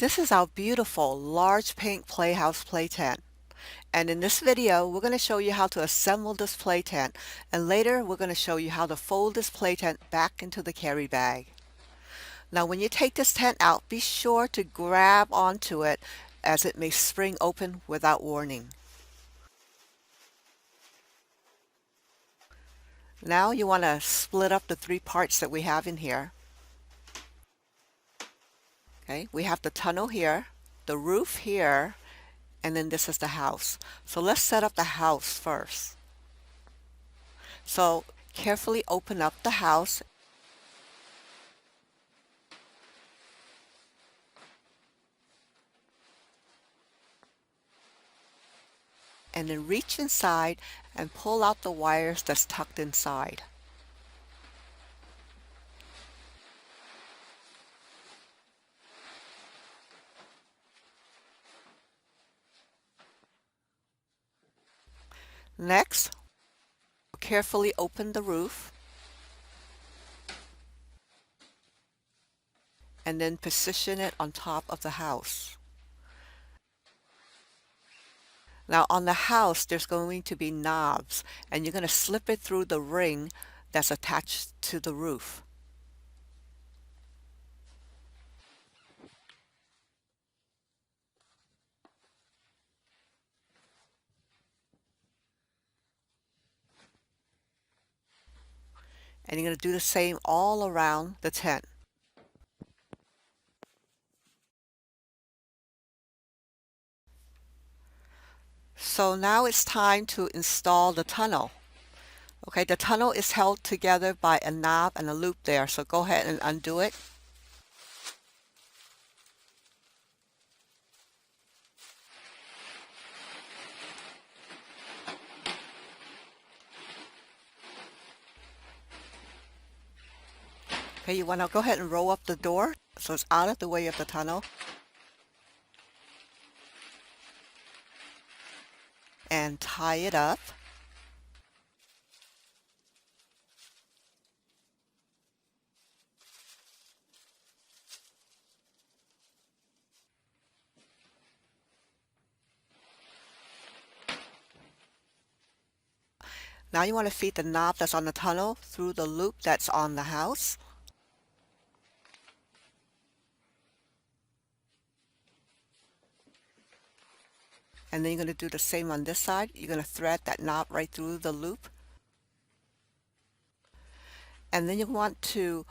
This is our beautiful large pink Playhouse play tent. And in this video, we're going to show you how to assemble this play tent. And later, we're going to show you how to fold this play tent back into the carry bag. Now, when you take this tent out, be sure to grab onto it as it may spring open without warning. Now you want to split up the three parts that we have in here. Okay, we have the tunnel here, the roof here, and then this is the house. So let's set up the house first. So carefully open up the house and then reach inside and pull out the wires that's tucked inside. Next, carefully open the roof and then position it on top of the house. Now on the house there's going to be knobs and you're going to slip it through the ring that's attached to the roof. And you're going to do the same all around the tent. So now it's time to install the tunnel. Okay, the tunnel is held together by a knob and a loop there, so go ahead and undo it. Okay, you want to go ahead and roll up the door so it's out of the way of the tunnel. And tie it up. Now you want to feed the knob that's on the tunnel through the loop that's on the house. And then you're going to do the same on this side. You're going to thread that knob right through the loop. And then you want to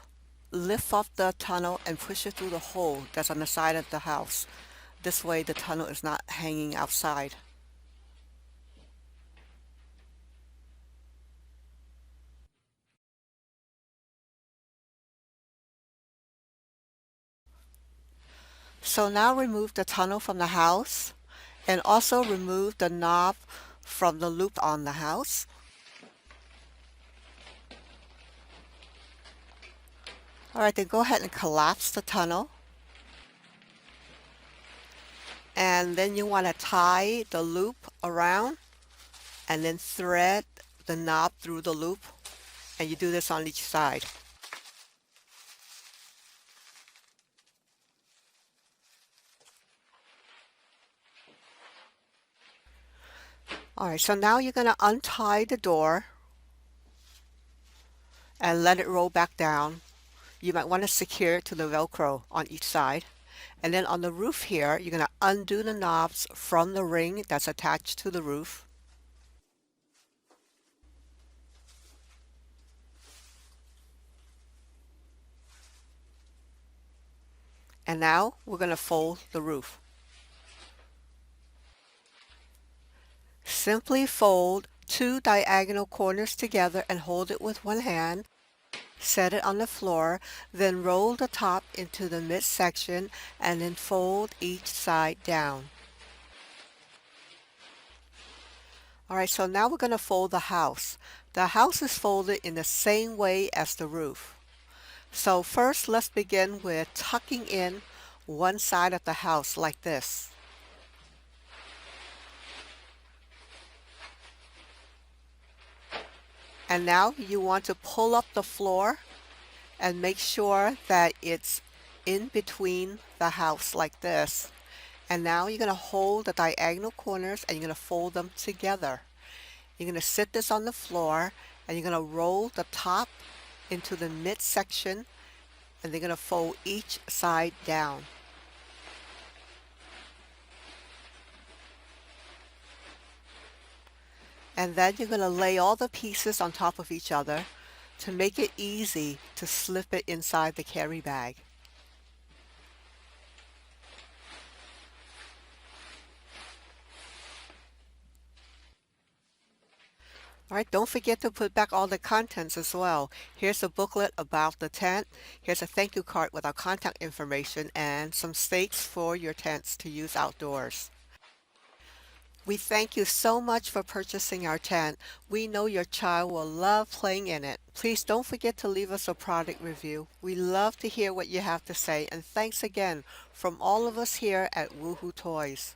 lift up the tunnel and push it through the hole that's on the side of the house. This way the tunnel is not hanging outside. So now remove the tunnel from the house and also remove the knob from the loop on the house. Alright, then go ahead and collapse the tunnel. And then you want to tie the loop around and then thread the knob through the loop. And you do this on each side. Alright, so now you're going to untie the door and let it roll back down. You might want to secure it to the Velcro on each side. And then on the roof here, you're going to undo the knobs from the ring that's attached to the roof. And now we're going to fold the roof. Simply fold two diagonal corners together and hold it with one hand. Set it on the floor, then roll the top into the midsection and then fold each side down. Alright, so now we're going to fold the house. The house is folded in the same way as the roof. So first let's begin with tucking in one side of the house like this. And now you want to pull up the floor and make sure that it's in between the house like this. And now you're going to hold the diagonal corners and you're going to fold them together. You're going to sit this on the floor and you're going to roll the top into the midsection and they're going to fold each side down. And then you're going to lay all the pieces on top of each other to make it easy to slip it inside the carry bag. All right, don't forget to put back all the contents as well. Here's a booklet about the tent. Here's a thank you card with our contact information and some stakes for your tents to use outdoors. We thank you so much for purchasing our tent. We know your child will love playing in it. Please don't forget to leave us a product review. We love to hear what you have to say, and thanks again from all of us here at WooHoo Toys.